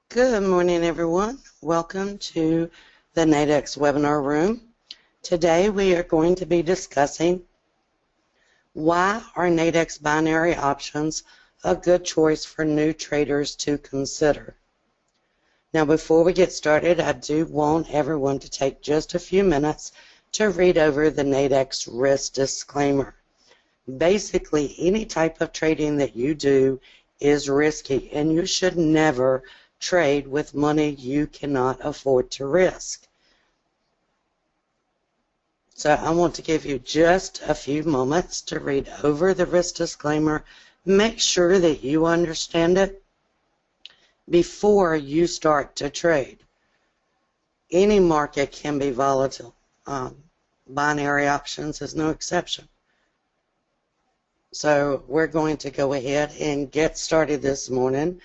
Good morning, everyone. Welcome to the Nadex webinar room. Today we are going to be discussing why are Nadex binary options a good choice for new traders to consider. Now, before we get started, I do want everyone to take just a few minutes to read over the Nadex risk disclaimer. Basically, any type of trading that you do is risky, and you should never trade with money you cannot afford to risk. So I want to give you just a few moments to read over the risk disclaimer. Make sure that you understand it before you start to trade. Any market can be volatile. Binary options is no exception. So we're going to go ahead and get started this morning.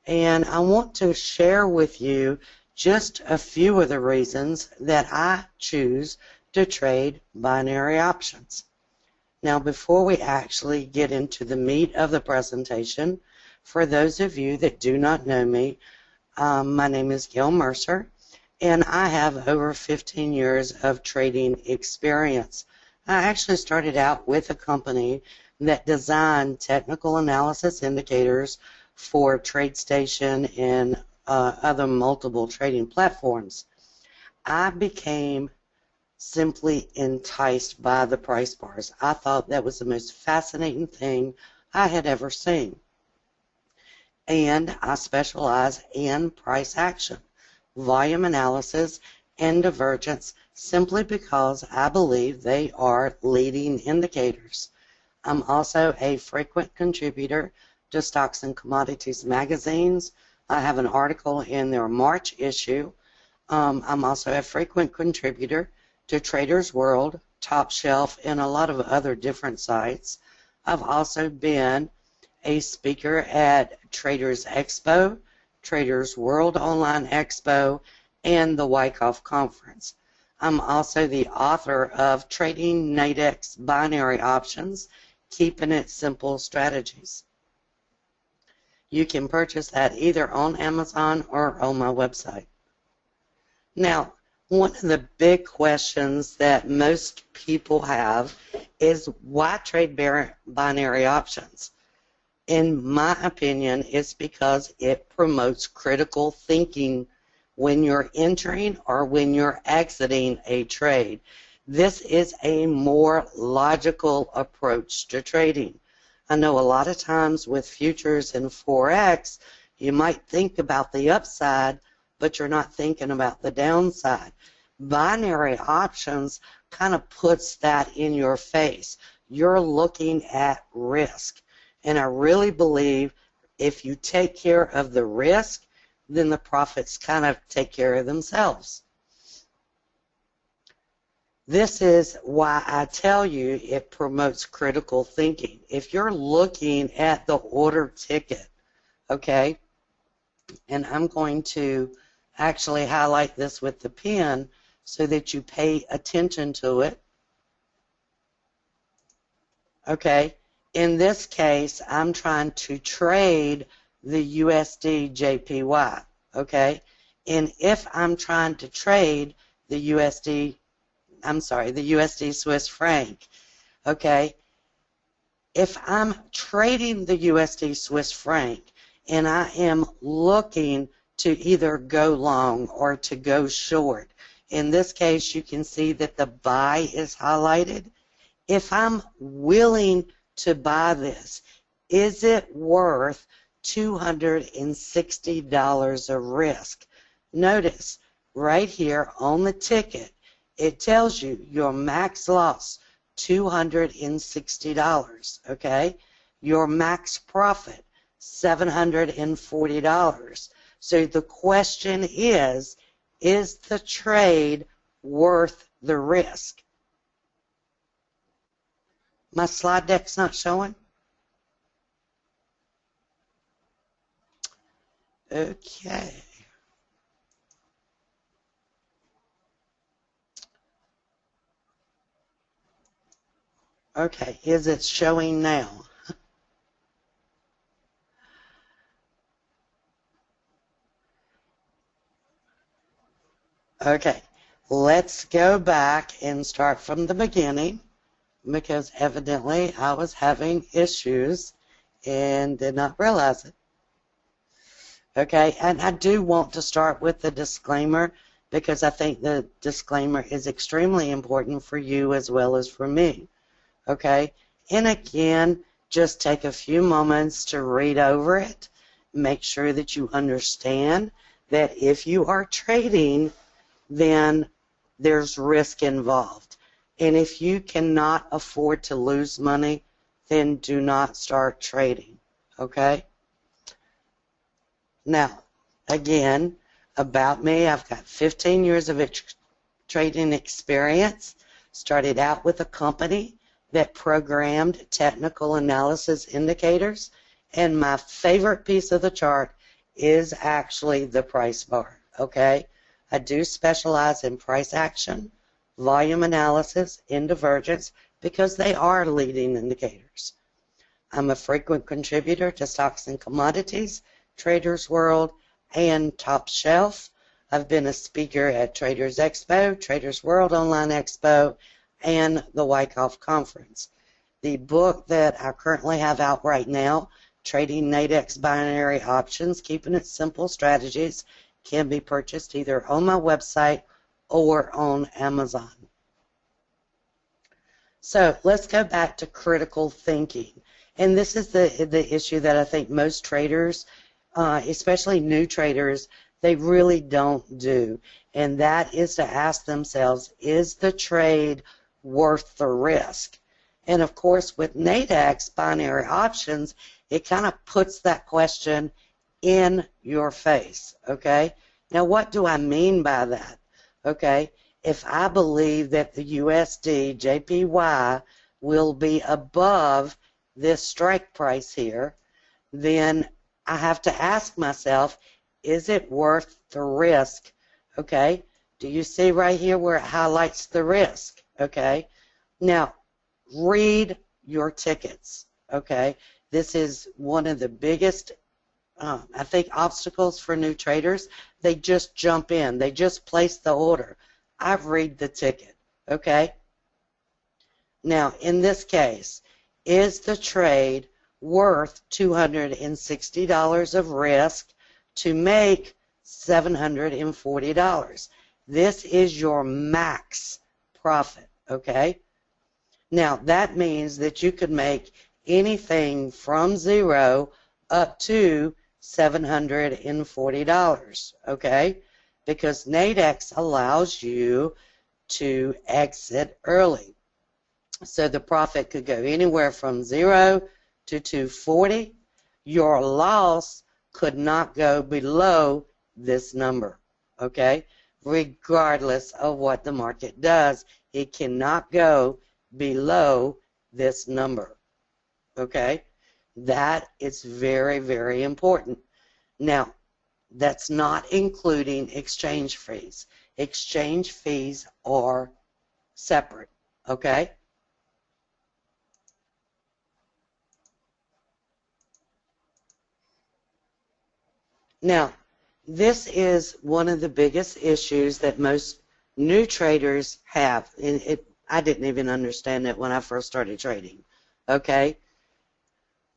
And I want to share with you just a few of the reasons that I choose to trade binary options. Now, before we actually get into the meat of the presentation, for those of you that do not know me, my name is Gail Mercer, and I have over 15 years of trading experience. I actually started out with a company that designed technical analysis indicators for TradeStation and other multiple trading platforms. I became simply enticed by the price bars. I thought that was the most fascinating thing I had ever seen. And I specialize in price action, volume analysis, and divergence simply because I believe they are leading indicators. I'm also a frequent contributor to Stocks and Commodities magazines. I have an article in their March issue. I'm also a frequent contributor to Traders World, Top Shelf, and a lot of other different sites. I've also been a speaker at Traders Expo, Traders World Online Expo, and the Wyckoff Conference. I'm also the author of Trading Nadex Binary Options, Keeping It Simple Strategies. You can purchase that either on Amazon or on my website. Now, one of the big questions that most people have is why trade binary options? In my opinion, it's because it promotes critical thinking when you're entering or when you're exiting a trade. This is a more logical approach to trading. I know a lot of times with futures and forex, you might think about the upside, but you're not thinking about the downside. Binary options kind of puts that in your face. You're looking at risk. And I really believe if you take care of the risk, then the profits kind of take care of themselves. This is why I tell you it promotes critical thinking. If you're looking at the order ticket, okay, and I'm going to actually highlight this with the pen so that you pay attention to it. Okay, in this case, I'm trying to trade the USD JPY, okay, and if I'm trying to trade the USD Swiss franc, okay? If I'm trading the USD Swiss franc and I am looking to either go long or to go short, in this case you can see that the buy is highlighted. If I'm willing to buy this, is it worth $260 of risk? Notice right here on the ticket, it tells you your max loss, $260, okay? Your max profit, $740. So the question is the trade worth the risk? My slide deck's not showing? Okay. Okay, is it showing now? Okay, let's go back and start from the beginning, because evidently I was having issues and did not realize it. Okay, and I do want to start with the disclaimer, because I think the disclaimer is extremely important for you as well as for me. Okay, and again, just take a few moments to read over it. Make sure that you understand that if you are trading, then there's risk involved. And if you cannot afford to lose money, then do not start trading. Okay? Now, again, about me, I've got 15 years of trading experience. Started out with a company that programmed technical analysis indicators, and my favorite piece of the chart is actually the price bar. Okay? I do specialize in price action, volume analysis, and divergence because they are leading indicators. I'm a frequent contributor to Stocks and Commodities, Traders World, and Top Shelf. I've been a speaker at Traders Expo, Traders World Online Expo, and the Wyckoff Conference. The book that I currently have out right now, Trading Nadex Binary Options, Keeping It Simple Strategies, can be purchased either on my website or on Amazon. So let's go back to critical thinking. And this is the issue that I think most traders, especially new traders, they really don't do. And that is to ask themselves, is the trade worth the risk? And of course, with Nadex binary options, it kind of puts that question in your face, okay? Now, what do I mean by that? Okay, if I believe that the USD JPY will be above this strike price here, then I have to ask myself, is it worth the risk? Okay, do you see right here where it highlights the risk? Okay, now read your tickets. Okay, this is one of the biggest I think obstacles for new traders. They just jump in. They just place the order. I read the ticket. Okay? Now, in this case, is the trade worth $260 of risk to make $740? This is your max profit. Okay? Now, that means that you could make anything from zero up to $740, okay? Because Nadex allows you to exit early. So the profit could go anywhere from 0 to 240. Your loss could not go below this number, okay? Regardless of what the market does, it cannot go below this number, okay? That is very, very important. Now, that's not including exchange fees. Exchange fees are separate, okay? Now, this is one of the biggest issues that most new traders have. And I didn't even understand it when I first started trading, okay?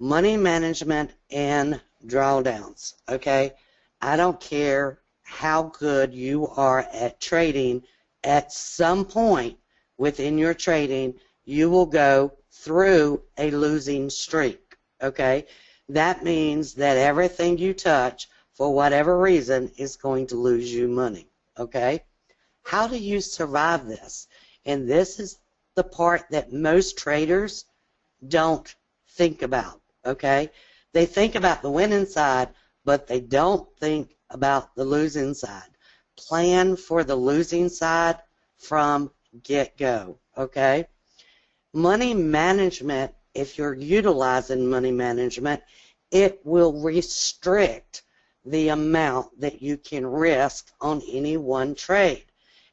Money management and drawdowns, okay? I don't care how good you are at trading, at some point within your trading, you will go through a losing streak, okay? That means that everything you touch, for whatever reason, is going to lose you money, okay? How do you survive this? And this is the part that most traders don't think about. Okay, they think about the winning side, but they don't think about the losing side. Plan for the losing side from get-go, okay? Money management, if you're utilizing money management, it will restrict the amount that you can risk on any one trade.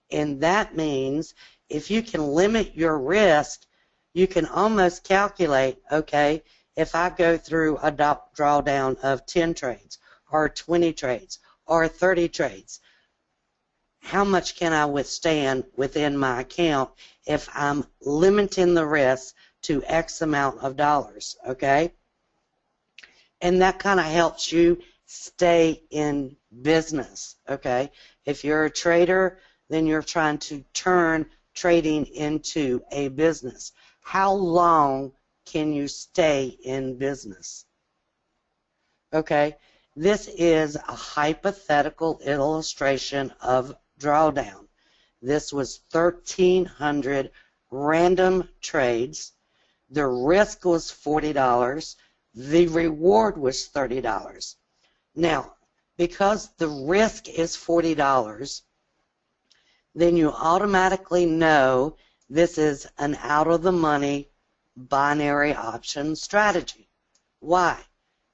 And that means if you can limit your risk, you can almost calculate, okay, if I go through a drawdown of 10 trades or 20 trades or 30 trades, how much can I withstand within my account if I'm limiting the risk to X amount of dollars, okay? And that kind of helps you stay in business, okay? If you're a trader, then you're trying to turn trading into a business. How long can you stay in business? Okay, this is a hypothetical illustration of drawdown. This was 1,300 random trades. The risk was $40. The reward was $30. Now, because the risk is $40, then you automatically know this is an out-of-the-money binary option strategy. Why?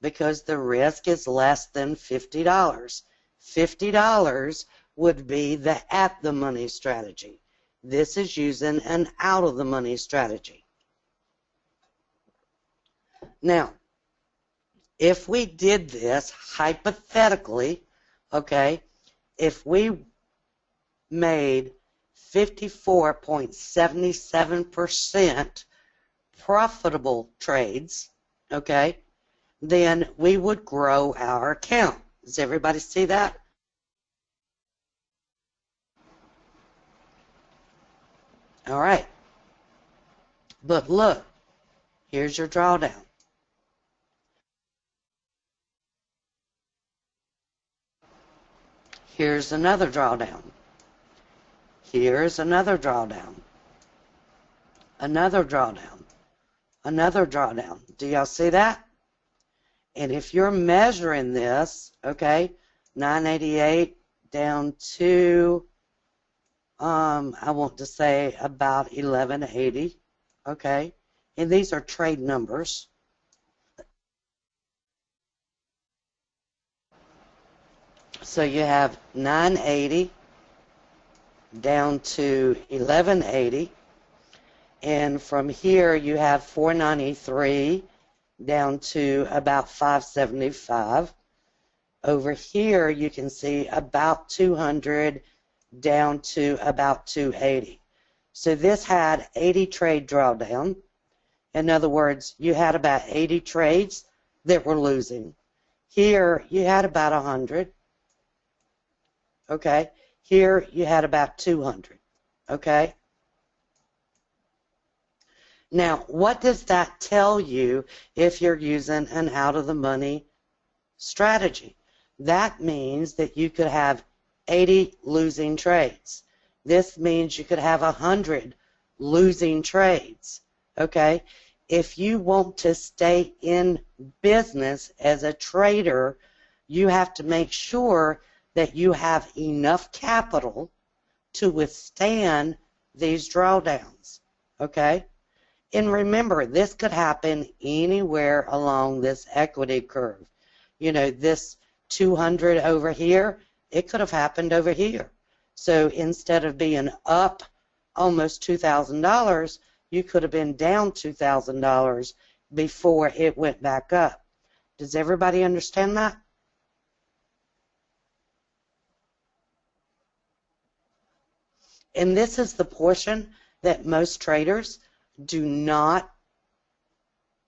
Because the risk is less than $50. $50 would be the at-the-money strategy. This is using an out-of-the-money strategy. Now, if we did this hypothetically, okay, if we made 54.77% profitable trades, okay, then we would grow our account. Does everybody see that? All right. But look, here's your drawdown. Here's another drawdown. Here's another drawdown. Another drawdown. Another drawdown. Do y'all see that? And if you're measuring this, okay, 988 down to, I want to say about 1180, okay, and these are trade numbers. So you have 980 down to 1180, and from here you have 493 down to about 575. Over here you can see about 200 down to about 280. So this had 80 trade drawdown. In other words, you had about 80 trades that were losing. Here you had about 100. Okay. Here you had about 200. Okay. Now, what does that tell you if you're using an out-of-the-money strategy? That means that you could have 80 losing trades. This means you could have 100 losing trades. Okay? If you want to stay in business as a trader, you have to make sure that you have enough capital to withstand these drawdowns. Okay? And remember, this could happen anywhere along this equity curve. You know, this 200 over here, it could have happened over here. So instead of being up almost $2,000, you could have been down $2,000 before it went back up. Does everybody understand that? And this is the portion that most traders do not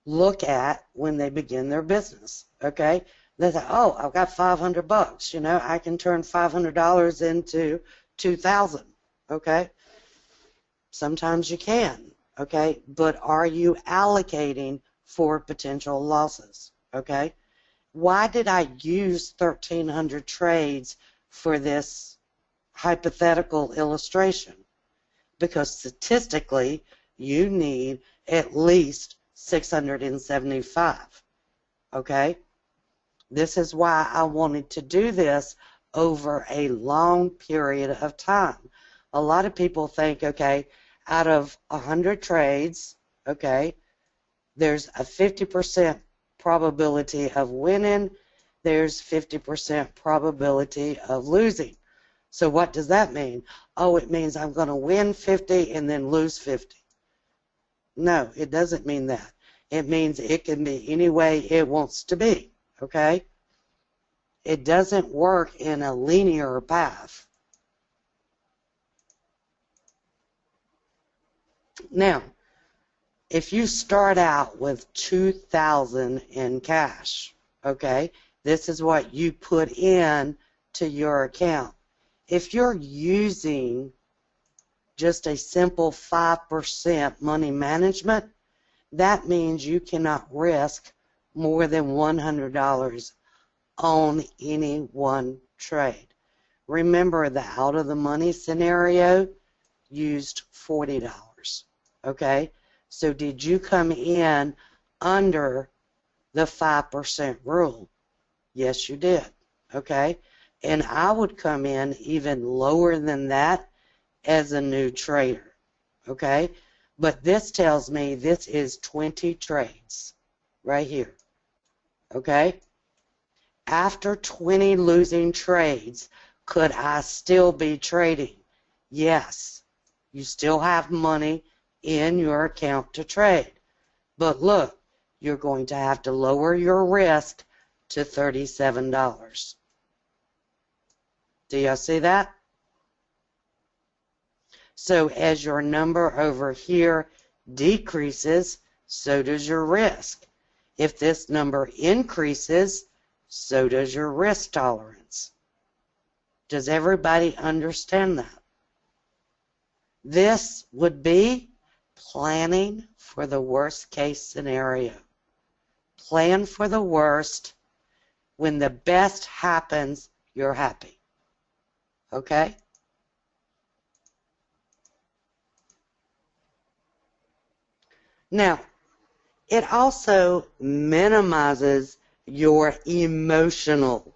look at when they begin their business, okay? They say, oh, I've got $500, you know, I can turn $500 into $2,000, okay? Sometimes you can, okay? But are you allocating for potential losses, okay? Why did I use 1,300 trades for this hypothetical illustration? Because statistically, you need at least 675, okay? This is why I wanted to do this over a long period of time. A lot of people think, okay, out of 100 trades, okay, there's a 50% probability of winning, there's 50% probability of losing. So what does that mean? Oh, it means I'm going to win 50 and then lose 50. No, it doesn't mean that. It means it can be any way it wants to be, okay? It doesn't work in a linear path. Now, if you start out with $2,000 in cash, okay, this is what you put in to your account. If you're using just a simple 5% money management, that means you cannot risk more than $100 on any one trade. Remember, the out of the money scenario used $40, okay? So did you come in under the 5% rule? Yes, you did, okay? And I would come in even lower than that as a new trader, okay? But this tells me this is 20 trades right here, okay? After 20 losing trades, could I still be trading? Yes. You still have money in your account to trade. But look, you're going to have to lower your risk to $37. Do y'all see that? So as your number over here decreases, so does your risk. If this number increases, so does your risk tolerance. Does everybody understand that? This would be planning for the worst case scenario. Plan for the worst. When the best happens, you're happy. Okay? Now, it also minimizes your emotional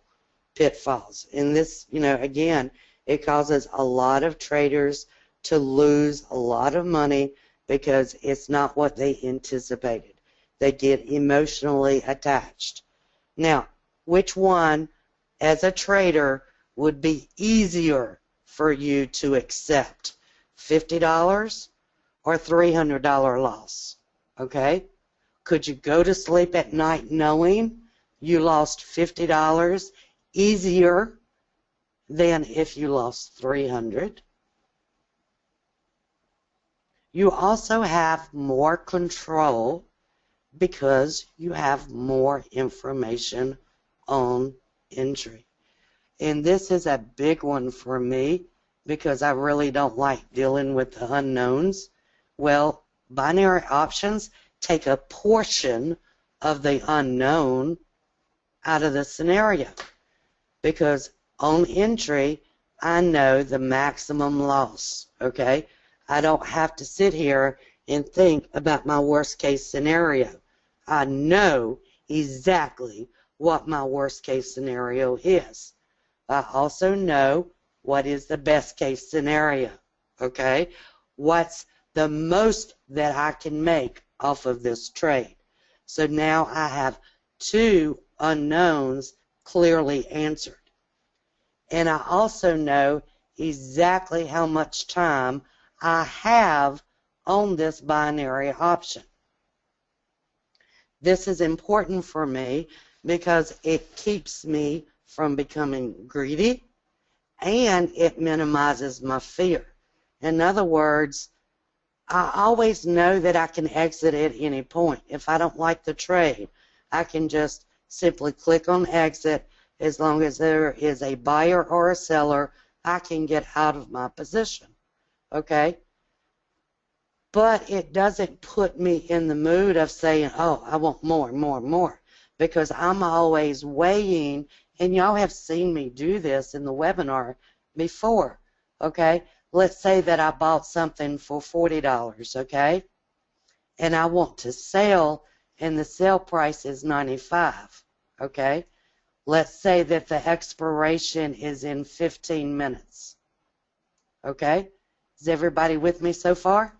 pitfalls. And this, again, it causes a lot of traders to lose a lot of money because it's not what they anticipated. They get emotionally attached. Now, which one, as a trader, would be easier for you to accept? $50 or $300 loss? Okay? Could you go to sleep at night knowing you lost $50 easier than if you lost $300? You also have more control because you have more information on entry. And this is a big one for me because I really don't like dealing with the unknowns. Well, binary options take a portion of the unknown out of the scenario because on entry, I know the maximum loss, okay? I don't have to sit here and think about my worst case scenario. I know exactly what my worst case scenario is. I also know what is the best case scenario, okay? What's the most that I can make off of this trade. So now I have two unknowns clearly answered. And I also know exactly how much time I have on this binary option. This is important for me because it keeps me from becoming greedy and it minimizes my fear. In other words, I always know that I can exit at any point. If I don't like the trade, I can just simply click on exit. As long as there is a buyer or a seller, I can get out of my position. Okay? But it doesn't put me in the mood of saying, oh, I want more, more, more. Because I'm always weighing, and y'all have seen me do this in the webinar before. Okay? Let's say that I bought something for $40, okay? And I want to sell, and the sale price is $95, okay? Let's say that the expiration is in 15 minutes, okay? Is everybody with me so far?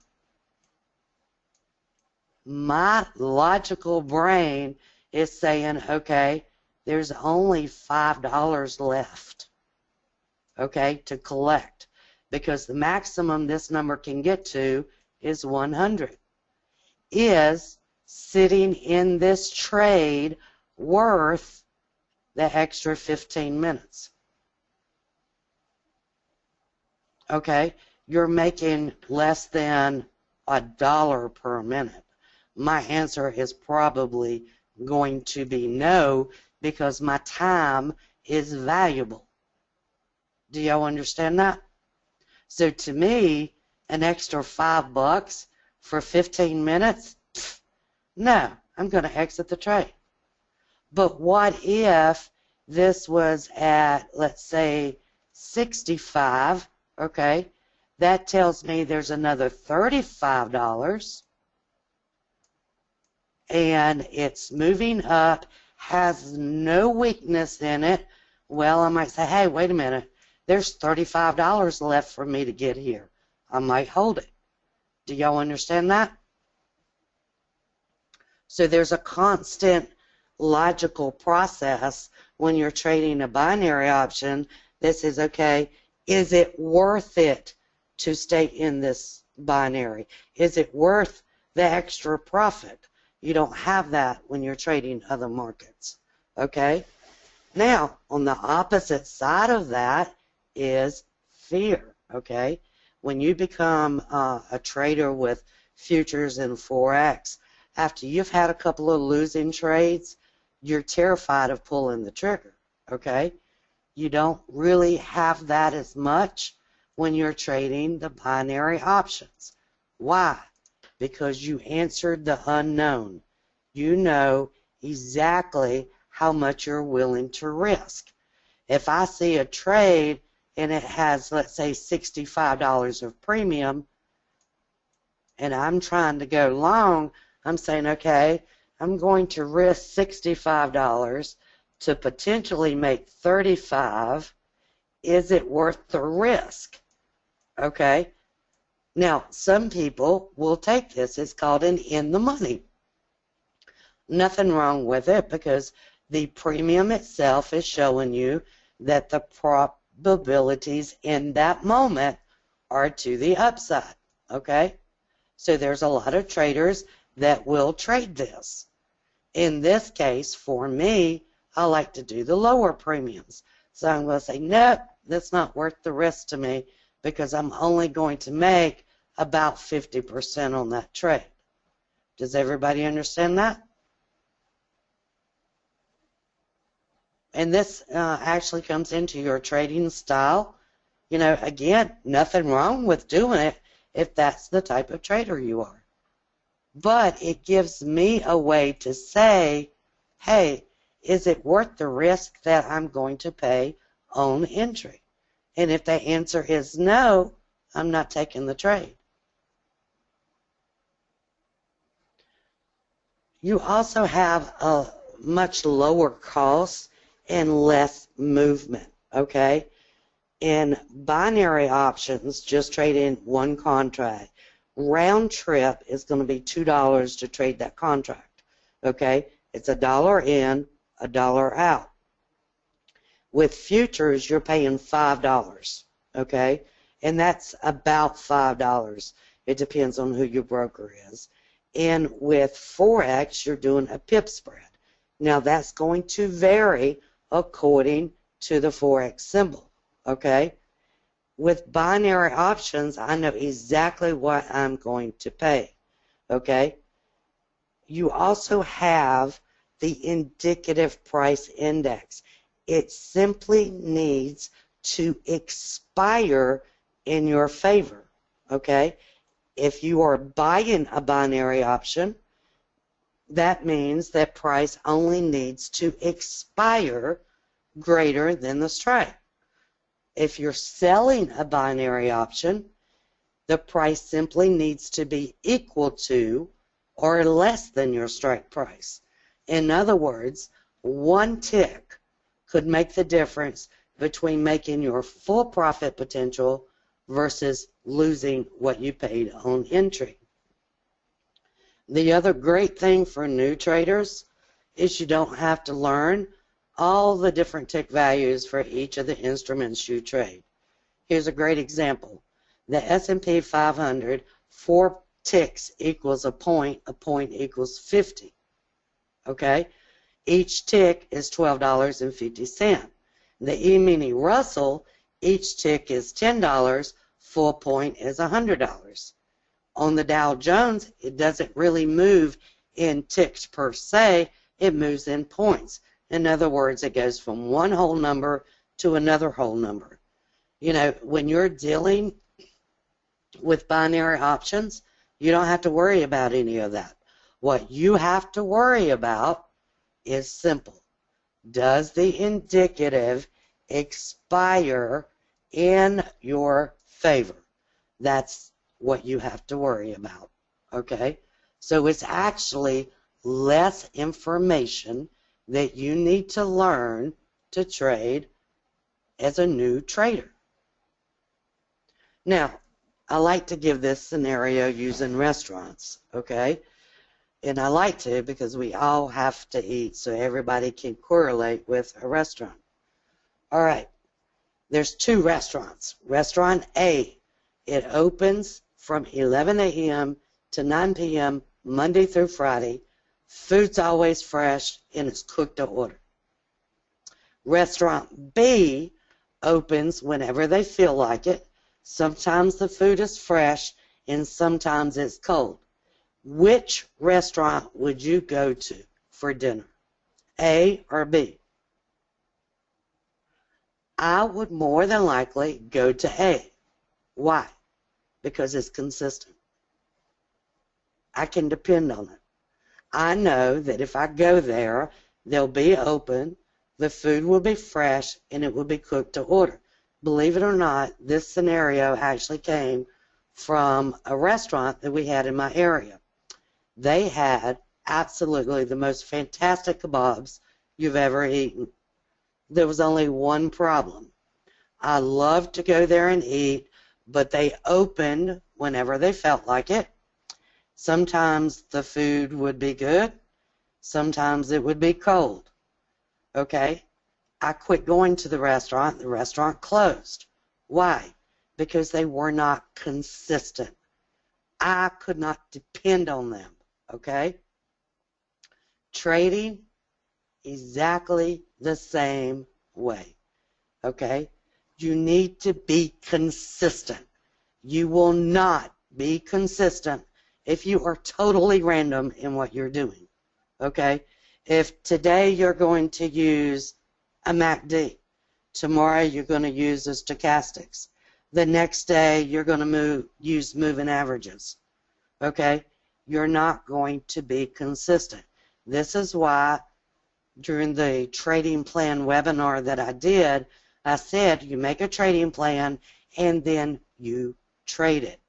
My logical brain is saying, okay, there's only $5 left, okay, to collect. Because the maximum this number can get to is 100. Is sitting in this trade worth the extra 15 minutes? Okay, you're making less than $1 per minute? My answer is probably going to be no, because my time is valuable. Do y'all understand that? So to me, an extra $5 for 15 minutes, no, I'm going to exit the trade. But what if this was at, let's say, 65, okay? That tells me there's another $35, and it's moving up, has no weakness in it. Well, I might say, hey, wait a minute, there's $35 left for me to get here. I might hold it. Do y'all understand that? So there's a constant logical process when you're trading a binary option. This is, okay, is it worth it to stay in this binary? Is it worth the extra profit? You don't have that when you're trading other markets, okay? Now, on the opposite side of that is fear, okay? When you become a trader with futures and forex, after you've had a couple of losing trades, you're terrified of pulling the trigger, okay? You don't really have that as much when you're trading the binary options. Why? Because you answered the unknown. You know exactly how much you're willing to risk. If I see a trade and it has, let's say, $65 of premium, and I'm trying to go long, I'm saying, okay, I'm going to risk $65 to potentially make $35. Is it worth the risk? Okay. Now, some people will take this. It's called an in the money. Nothing wrong with it, because the premium itself is showing you that the probabilities in that moment are to the upside. Okay? So there's a lot of traders that will trade this. In this case, for me, I like to do the lower premiums. So I'm going to say, no, that's not worth the risk to me, because I'm only going to make about 50% on that trade. Does everybody understand that? And this actually comes into your trading style. You know, again, nothing wrong with doing it if that's the type of trader you are. But it gives me a way to say, hey, is it worth the risk that I'm going to pay on entry? And if the answer is no, I'm not taking the trade. You also have a much lower cost and less movement, okay? In binary options, just trading one contract, round trip is going to be $2 to trade that contract, okay? It's $1 in, $1 out. With futures, you're paying $5, okay? And that's about $5. It depends on who your broker is. And with forex, you're doing a pip spread. Now, that's going to vary according to the forex symbol, okay? With binary options, I know exactly what I'm going to pay, okay? You also have the indicative price index. It simply needs to expire in your favor, okay? If you are buying a binary option, that means that price only needs to expire greater than the strike. If you're selling a binary option, the price simply needs to be equal to or less than your strike price. In other words, one tick could make the difference between making your full profit potential versus losing what you paid on entry. The other great thing for new traders is you don't have to learn all the different tick values for each of the instruments you trade. Here's a great example. The S&P 500, 4 ticks equals a point equals 50. Okay? Each tick is $12.50. The E-mini Russell, each tick is $10, full point is $100. On the Dow Jones, it doesn't really move in ticks per se, it moves in points. In other words, it goes from one whole number to another whole number. You know, when you're dealing with binary options, you don't have to worry about any of that. What you have to worry about is simple. Does the indicative expire in your favor? That's what you have to worry about, okay? So it's actually less information that you need to learn to trade as a new trader. Now, I like to give this scenario using restaurants, okay? And I like to because we all have to eat, so everybody can correlate with a restaurant. All right, there's two restaurants. Restaurant A, it opens from 11 a.m. to 9 p.m. Monday through Friday. Food's always fresh and it's cooked to order. Restaurant B opens whenever they feel like it. Sometimes the food is fresh and sometimes it's cold. Which restaurant would you go to for dinner? A or B? I would more than likely go to A. Why? Because it's consistent. I can depend on it. I know that if I go there, they'll be open, the food will be fresh, and it will be cooked to order. Believe it or not, this scenario actually came from a restaurant that we had in my area. They had absolutely the most fantastic kebabs you've ever eaten. There was only one problem. I loved to go there and eat, but they opened whenever they felt like it. Sometimes the food would be good. Sometimes it would be cold. Okay? I quit going to the restaurant. The restaurant closed. Why? Because they were not consistent. I could not depend on them. Okay? Trading, exactly the same way. Okay? You need to be consistent. You will not be consistent if you are totally random in what you're doing. Okay? If today you're going to use a MACD, tomorrow you're going to use a stochastics, the next day you're going to use moving averages. Okay? You're not going to be consistent. This is why during the trading plan webinar that I did, I said you make a trading plan and then you trade it.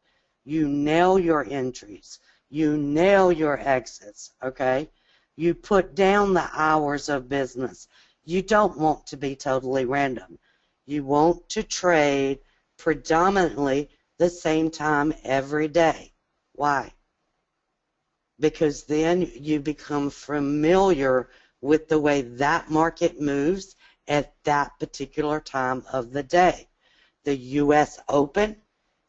You nail your entries. You nail your exits, okay? You put down the hours of business. You don't want to be totally random. You want to trade predominantly the same time every day. Why? Because then you become familiar with the way that market moves at that particular time of the day. The U.S. Open,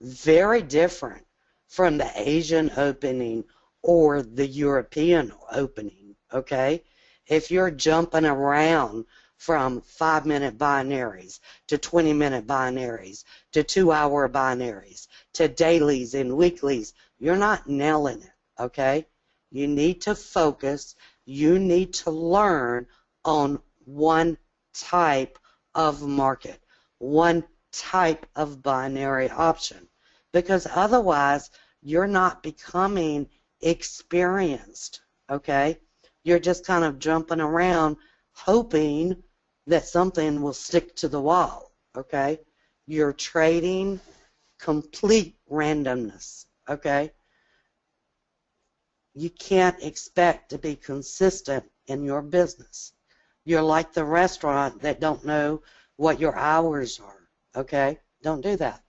very different from the Asian opening or the European opening, okay? If you're jumping around from 5-minute binaries to 20-minute binaries to 2-hour binaries to dailies and weeklies, you're not nailing it, okay? You need to focus. You need to learn on one type of market, one type of binary option, because otherwise you're not becoming experienced, okay? You're just kind of jumping around hoping that something will stick to the wall, okay? You're trading complete randomness, okay? You can't expect to be consistent in your business. You're like the restaurant that don't know what your hours are, okay? Don't do that.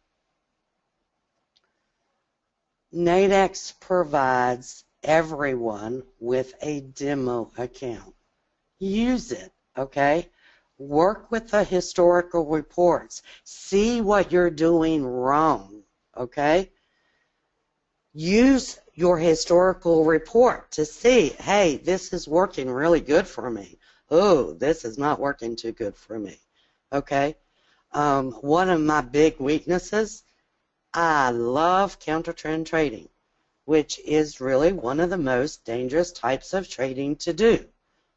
Nadex provides everyone with a demo account. Use it, okay? Work with the historical reports. See what you're doing wrong, okay? Use your historical report to see, hey, this is working really good for me. Oh, this is not working too good for me, okay? One of my big weaknesses, I love counter trend trading. which is really one of the most dangerous types of trading to do.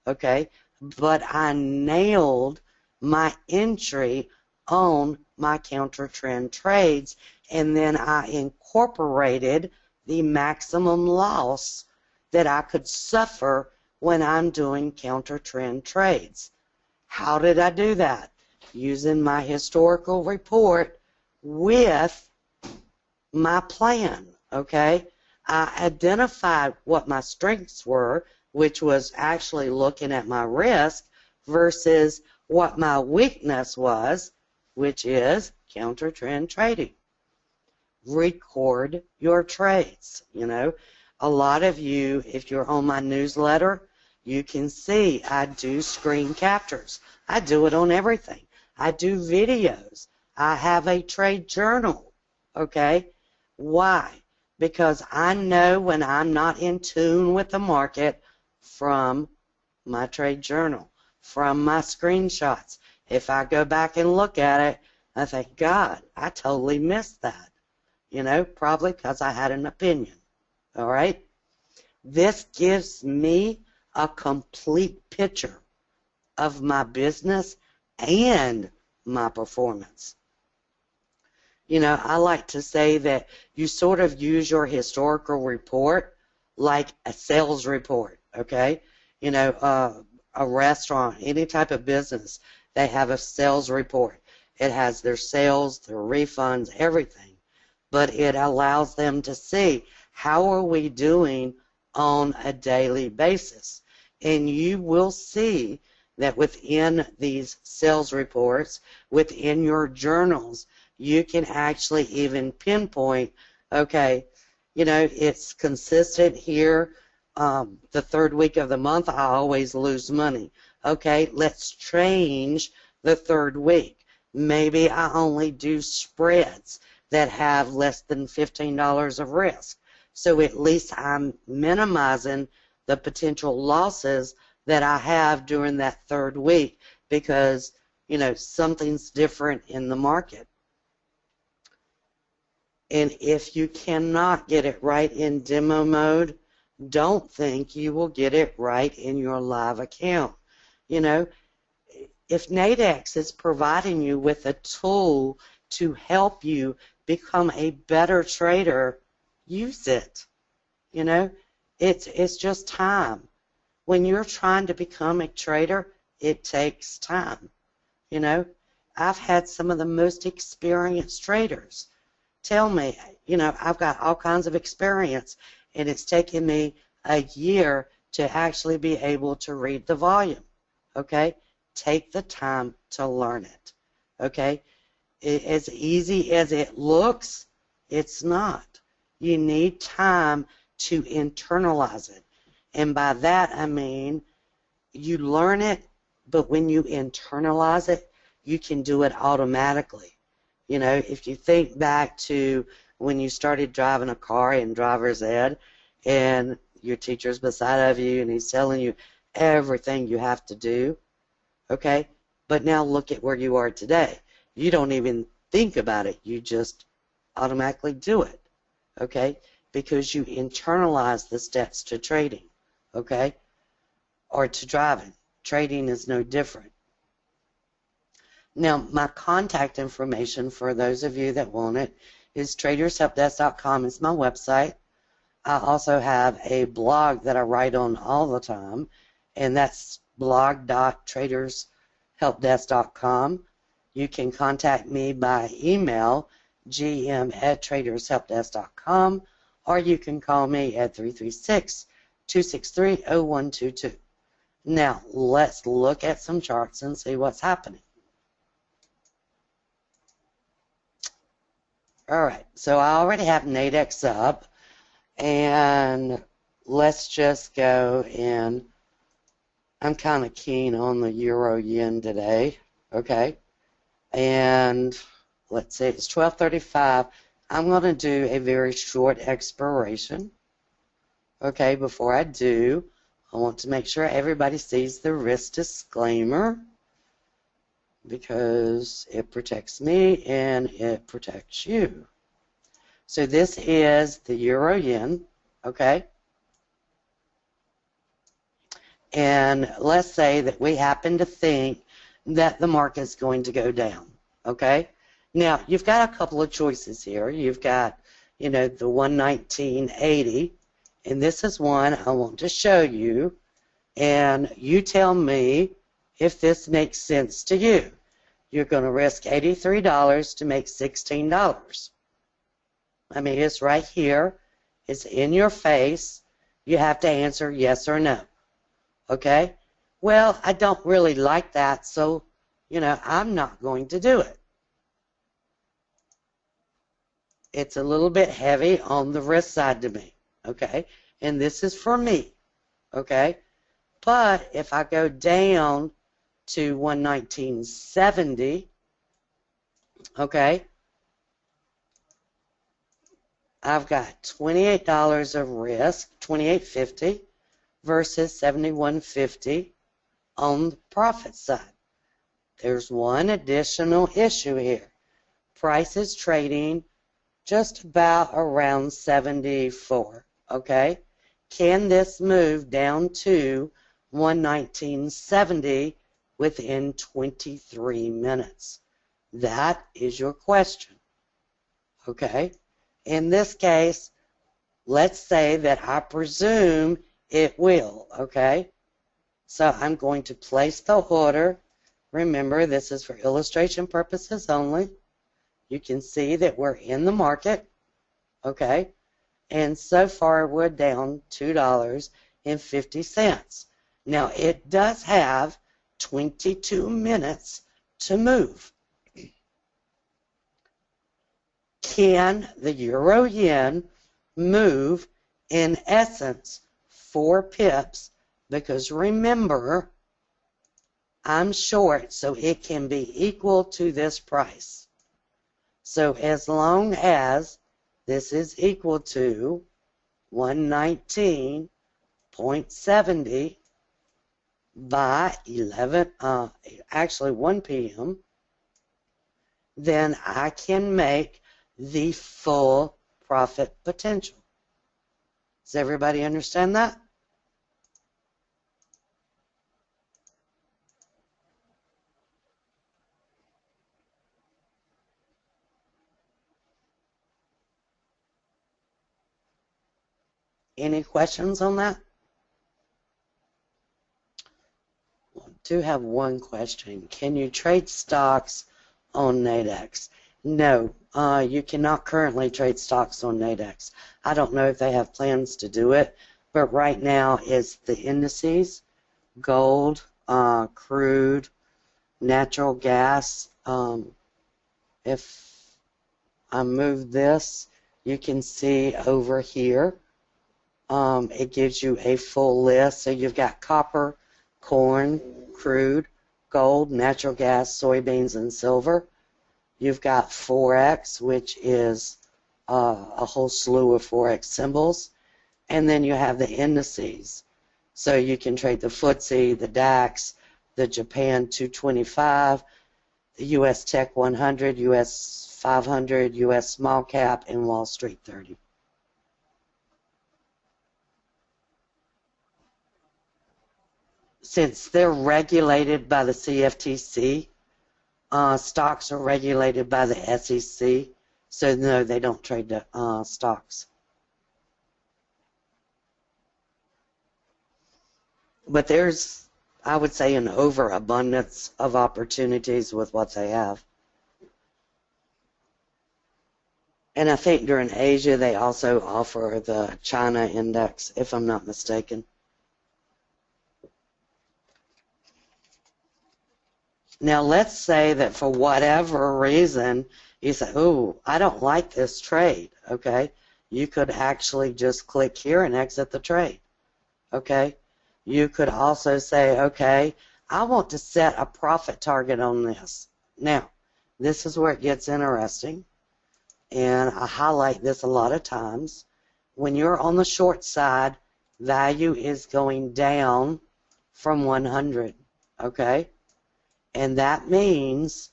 Okay, but I nailed my entry on my counter trend trades, and then I incorporated the maximum loss that I could suffer when I'm doing counter trend trades. How did I do that? Using my historical report with my plan, okay? I identified what my strengths were, which was actually looking at my risk, versus what my weakness was, which is counter trend trading. Record your trades. You know, a lot of you, if you're on my newsletter, you can see I do screen captures. I do it on everything. I do videos. I have a trade journal. Okay? Why? Because I know when I'm not in tune with the market from my trade journal, from my screenshots. If I go back and look at it, I think, God, I totally missed that. You know, probably because I had an opinion. All right? This gives me a complete picture of my business and my performance. You know, I like to say that you sort of use your historical report like a sales report, okay? You know, a restaurant, any type of business, they have a sales report. It has their sales, their refunds, everything. But it allows them to see how are we doing on a daily basis. And you will see that within these sales reports, within your journals, you can actually even pinpoint, okay, you know, it's consistent here. The third week of the month, I always lose money. Okay, let's change the third week. Maybe I only do spreads that have less than $15 of risk. So at least I'm minimizing the potential losses that I have during that third week because, you know, something's different in the market. And if you cannot get it right in demo mode, don't think you will get it right in your live account. You know, if Nadex is providing you with a tool to help you become a better trader, use it. You know, it's just time. When you're trying to become a trader, it takes time. You know, I've had some of the most experienced traders tell me, you know, I've got all kinds of experience, and it's taken me a year to actually be able to read the volume. Okay? Take the time to learn it. Okay? As easy as it looks, it's not. You need time to internalize it. And by that I mean you learn it, but when you internalize it, you can do it automatically. You know, if you think back to when you started driving a car in driver's ed and your teacher's beside of you and he's telling you everything you have to do, okay? But now look at where you are today. You don't even think about it. You just automatically do it, okay? Because you internalize the steps to trading, okay? Or to driving. Trading is no different. Now, my contact information for those of you that want it is tradershelpdesk.com is my website. I also have a blog that I write on all the time, and that's blog.tradershelpdesk.com. You can contact me by email, gm@tradershelpdesk.com, or you can call me at 336-263-0122. Now, let's look at some charts and see what's happening. All right, so I already have Nadex up, and let's just go in. I'm kind of keen on the euro-yen today, okay? And let's see, it's 12:35. I'm going to do a very short expiration. Okay, before I do, I want to make sure everybody sees the risk disclaimer because it protects me and it protects you. So this is the euro-yen, okay? And let's say that we happen to think that the market's going to go down, okay? Now, you've got a couple of choices here. You've got, you know, the 119.80, and this is one I want to show you, and you tell me if this makes sense to you. You're going to risk $83 to make $16. I mean, it's right here. It's in your face. You have to answer yes or no. Okay? Well, I don't really like that, so, you know, I'm not going to do it. It's a little bit heavy on the risk side to me. Okay? And this is for me. Okay? But if I go down to 119.70, okay, I've got $28 of risk, $28.50 versus $71.50 on the profit side. There's one additional issue here. Price is trading just about around 74, okay? Can this move down to 119.70 within 23 minutes? That is your question, okay? In this case, let's say that I presume it will, okay? So I'm going to place the order. Remember, this is for illustration purposes only. You can see that we're in the market, okay? And so far we're down $2.50. Now, it does have 22 minutes to move. Can the euro-yen move, in essence, 4 pips? Because remember, I'm short, so it can be equal to this price. So as long as this is equal to 119.70 by 1 p.m., then I can make the full profit potential. Does everybody understand that? Any questions on that? I do have one question. Can you trade stocks on Nadex? No, you cannot currently trade stocks on Nadex. I don't know if they have plans to do it, but right now it's the indices, gold, crude, natural gas. If I move this, you can see over here, it gives you a full list. So you've got copper, corn, crude, gold, natural gas, soybeans, and silver. You've got forex, which is a whole slew of forex symbols. And then you have the indices. So you can trade the FTSE, the DAX, the Japan 225, the US Tech 100, US 500, US Small Cap, and Wall Street 30. Since they're regulated by the CFTC, stocks are regulated by the SEC, so no, they don't trade the stocks. But there's, I would say, an overabundance of opportunities with what they have. And I think during Asia they also offer the China index, if I'm not mistaken. Now let's say that for whatever reason you say, oh, I don't like this trade, okay? You could actually just click here and exit the trade, okay? You could also say, okay, I want to set a profit target on this. Now, this is where it gets interesting, and I highlight this a lot of times. When you're on the short side, value is going down from 100, okay? And that means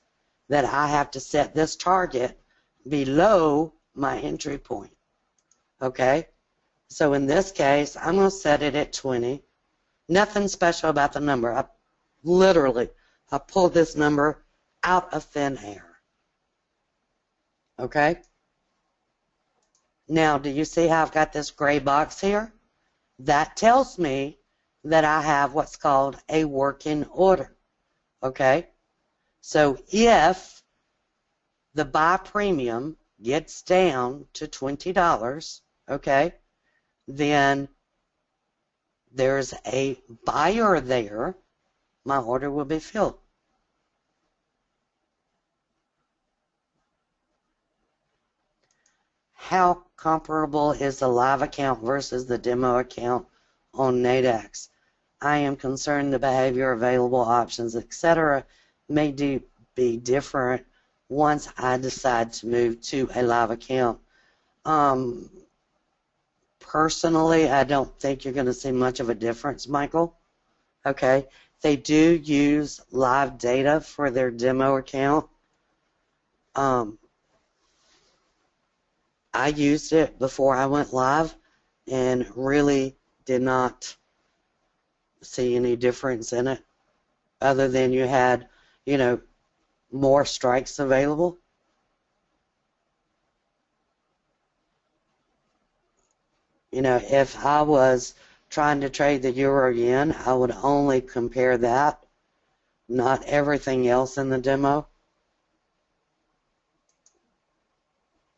that I have to set this target below my entry point, okay? So in this case, I'm going to set it at 20. Nothing special about the number. I pulled this number out of thin air. Okay? Now, do you see how I've got this gray box here? That tells me that I have what's called a working order. Okay? So if the buy premium gets down to $20, okay, then there's a buyer there, my order will be filled. How comparable is the live account versus the demo account on Nadex? I am concerned the behavior, available options, etc. may be different once I decide to move to a live account. Personally, I don't think you're going to see much of a difference, Michael. Okay, they do use live data for their demo account. I used it before I went live and really did not see any difference in it other than you had, you know, more strikes available. You know, if I was trying to trade the euro yen, I would only compare that, not everything else in the demo.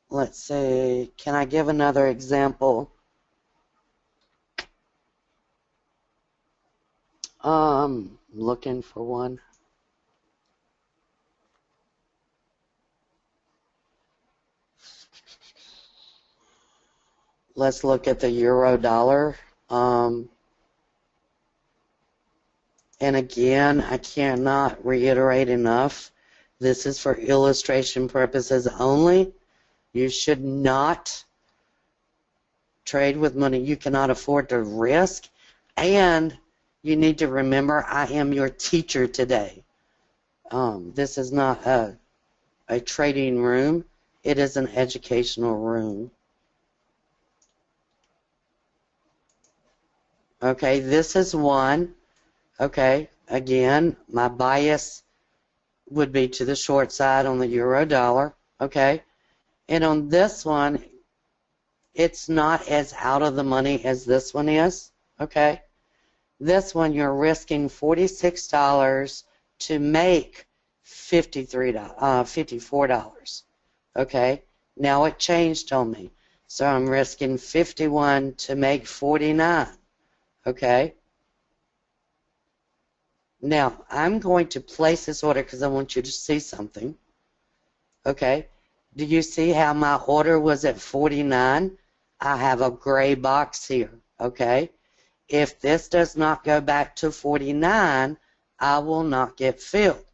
Let's see, can I give another example? Looking for one. Let's look at the euro dollar. And again, I cannot reiterate enough, this is for illustration purposes only. You should not trade with money you cannot afford to risk. And you need to remember, I am your teacher today. This is not a trading room. It is an educational room. Okay, this is one. Okay, again, my bias would be to the short side on the euro dollar. Okay, and on this one, it's not as out of the money as this one is. Okay, this one you're risking $46 to make $54. Okay, now it changed on me, so I'm risking 51 to make 49. Okay. Now, I'm going to place this order because I want you to see something. Okay. Do you see how my order was at 49? I have a gray box here. Okay. If this does not go back to 49, I will not get filled.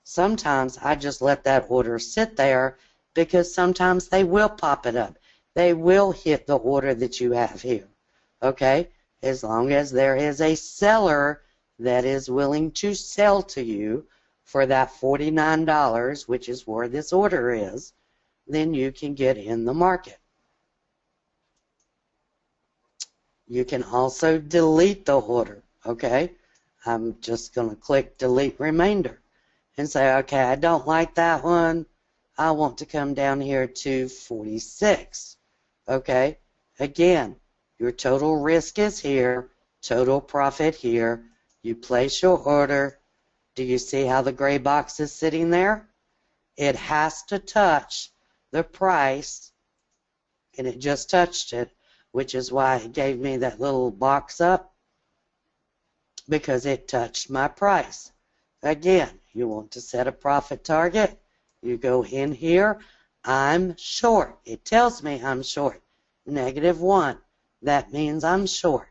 Sometimes I just let that order sit there because sometimes they will pop it up. They will hit the order that you have here. Okay. As long as there is a seller that is willing to sell to you for that $49, which is where this order is, then you can get in the market. You can also delete the order, okay? I'm just going to click delete remainder and say, okay, I don't like that one. I want to come down here to 46, okay? Again, your total risk is here, total profit here. You place your order. Do you see how the gray box is sitting there? It has to touch the price, and it just touched it, which is why it gave me that little box up, because it touched my price. Again, you want to set a profit target. You go in here. I'm short. It tells me I'm short. -1. That means I'm short.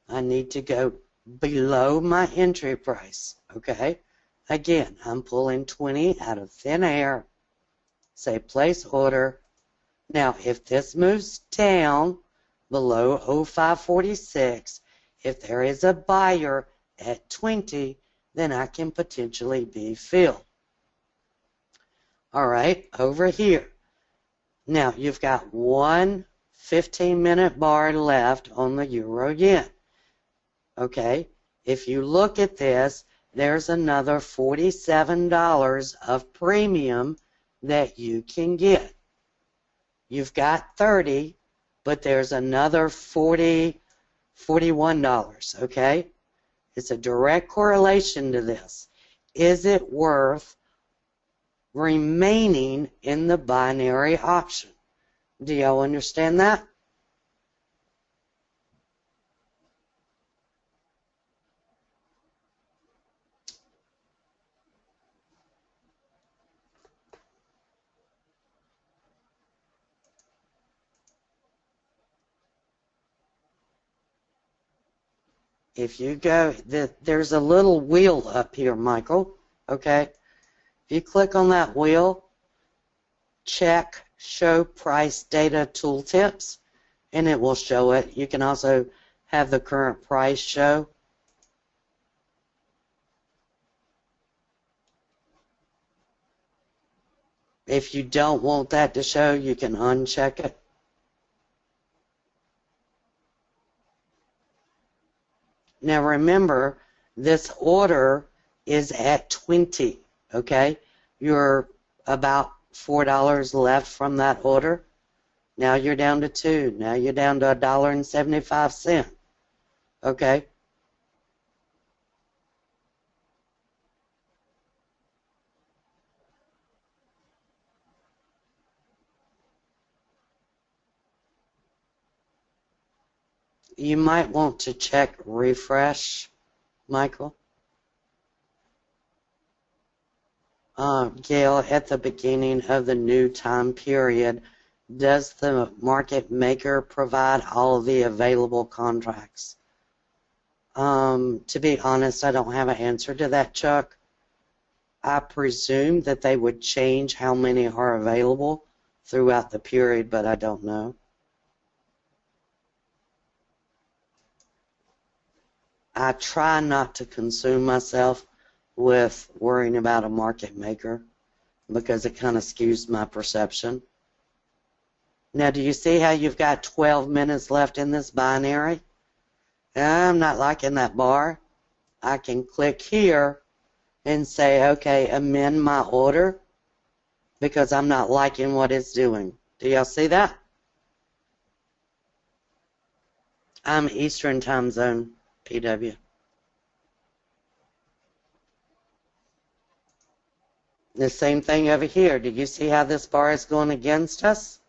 I need to go below my entry price, okay? Again, I'm pulling 20 out of thin air. Say place order. Now, if this moves down below 0546, if there is a buyer at 20, then I can potentially be filled. All right, over here. Now, you've got one 15-minute bar left on the euro yen. Okay, if you look at this, there's another $47 of premium that you can get. You've got 30, but there's another $41, okay? It's a direct correlation to this. Is it worth remaining in the binary option? Do y'all understand that? If you go, there's a little wheel up here, Michael, okay? If you click on that wheel, check Show Price Data Tooltips, and it will show it. You can also have the current price show. If you don't want that to show, you can uncheck it. Now remember, this order is at 20, okay? You're about $4 left from that order. Now you're down to 2. Now you're down to $1.75, okay? You might want to check refresh, Michael. Gail, at the beginning of the new time period, does the market maker provide all of the available contracts? To be honest, I don't have an answer to that, Chuck. I presume that they would change how many are available throughout the period, but I don't know. I try not to consume myself with worrying about a market maker because it kind of skews my perception. Now, do you see how you've got 12 minutes left in this binary? I'm not liking that bar. I can click here and say, okay, amend my order because I'm not liking what it's doing. Do y'all see that? I'm Eastern time zone, PW. The same thing over here. Do you see how this bar is going against us?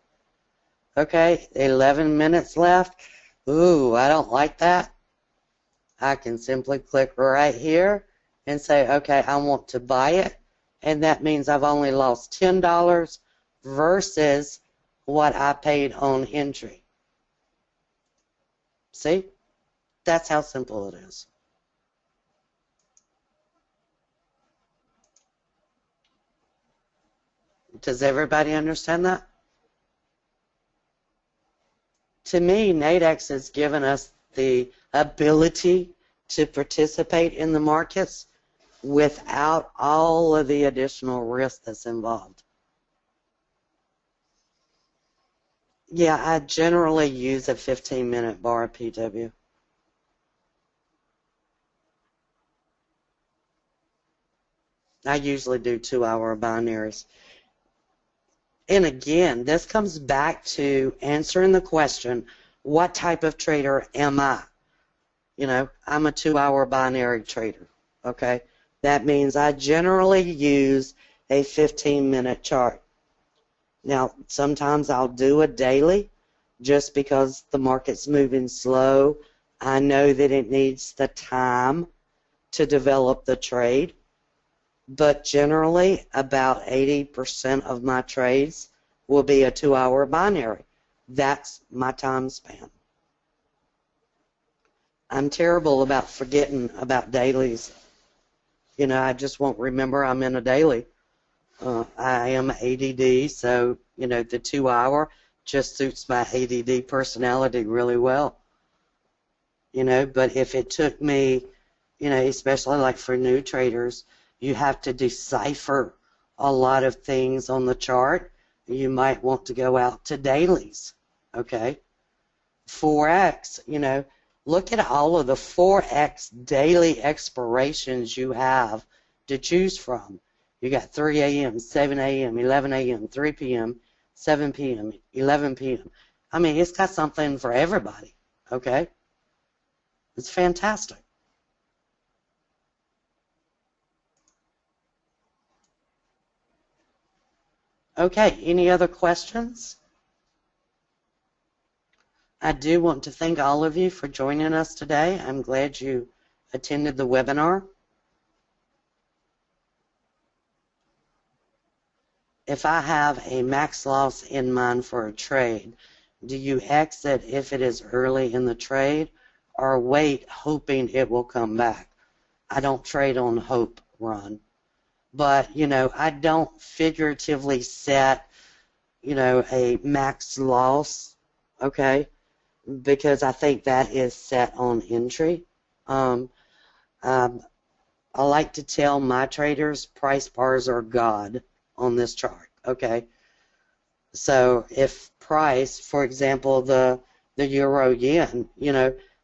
Okay, 11 minutes left. Ooh, I don't like that. I can simply click right here and say, okay, I want to buy it. And that means I've only lost $10 versus what I paid on entry. See? That's how simple it is. Does everybody understand that? To me, Nadex has given us the ability to participate in the markets without all of the additional risk that's involved. Yeah, I generally use a 15-minute bar PW. I usually do 2-hour binaries. And again, this comes back to answering the question, what type of trader am I? You know, I'm a 2-hour binary trader, okay? That means I generally use a 15-minute chart. Now, sometimes I'll do a daily just because the market's moving slow. I know that it needs the time to develop the trade. But generally, about 80% of my trades will be a 2-hour binary. That's my time span. I'm terrible about forgetting about dailies. You know, I just won't remember I'm in a daily. I am ADD, so, you know, the 2-hour just suits my ADD personality really well. You know, but if it took me, you know, especially like for new traders, you have to decipher a lot of things on the chart. You might want to go out to dailies, okay? Forex, look at all of the forex daily expirations you have to choose from. You got 3 a.m., 7 a.m., 11 a.m., 3 p.m., 7 p.m., 11 p.m. I mean, it's got something for everybody, okay? It's fantastic. Okay, any other questions? I do want to thank all of you for joining us today. I'm glad you attended the webinar. If I have a max loss in mind for a trade, do you exit if it is early in the trade or wait hoping it will come back? I don't trade on hope, Ron. But, I don't figuratively set, a max loss, okay, because I think that is set on entry. I like to tell my traders price bars are God on this chart, okay? So if price, for example, the euro yen,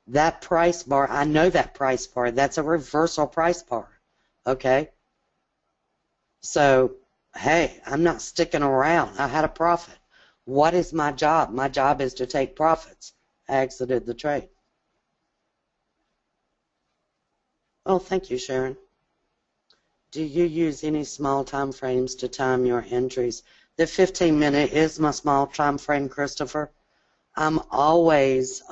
that price bar, I know that price bar, that's a reversal price bar, okay? So, hey, I'm not sticking around. I had a profit. What is my job? My job is to take profits. I exited the trade. Oh, thank you, Sharon. Do you use any small time frames to time your entries? The 15-minute is my small time frame, Christopher. I'm always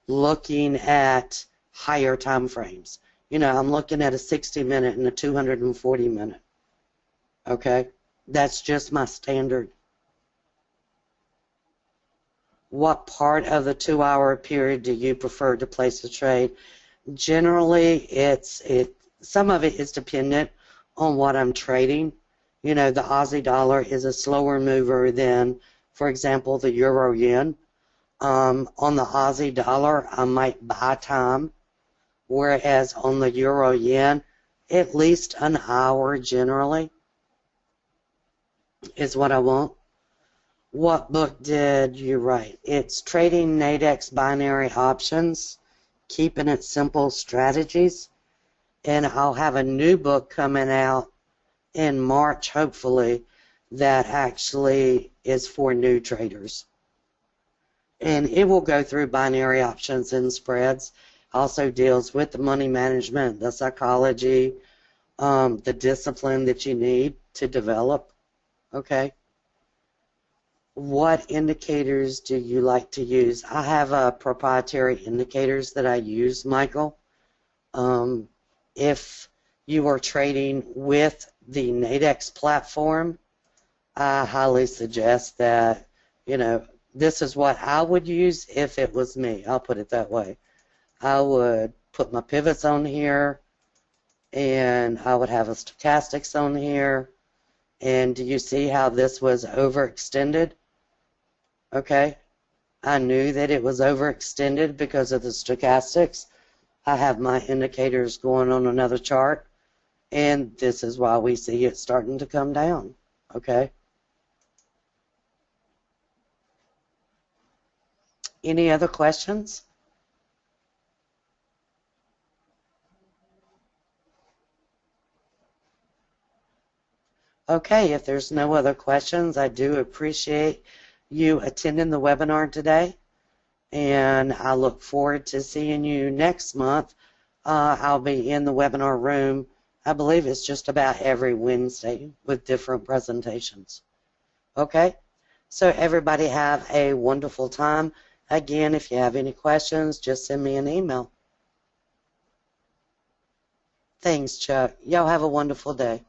looking at higher time frames. I'm looking at a 60-minute and a 240-minute. Okay? That's just my standard. What part of the 2-hour period do you prefer to place a trade? Generally, some of it is dependent on what I'm trading. The Aussie dollar is a slower mover than, for example, the euro yen. On the Aussie dollar, I might buy time, whereas on the euro yen, at least an hour generally is what I want. What book did you write? It's Trading Nadex Binary Options, Keeping It Simple Strategies. And I'll have a new book coming out in March, hopefully, that actually is for new traders. And it will go through binary options and spreads. Also deals with the money management, the psychology, the discipline that you need to develop. Okay? What indicators do you like to use? I have proprietary indicators that I use, Michael. If you are trading with the Nadex platform, I highly suggest that, this is what I would use if it was me. I'll put it that way. I would put my pivots on here, and I would have a stochastics on here. And do you see how this was overextended? Okay. I knew that it was overextended because of the stochastics. I have my indicators going on another chart, and this is why we see it starting to come down. Okay. Any other questions? Okay, if there's no other questions, I do appreciate you attending the webinar today, and I look forward to seeing you next month. I'll be in the webinar room, I believe it's just about every Wednesday with different presentations. Okay, so everybody have a wonderful time. Again, if you have any questions, just send me an email. Thanks, Chuck. Y'all have a wonderful day.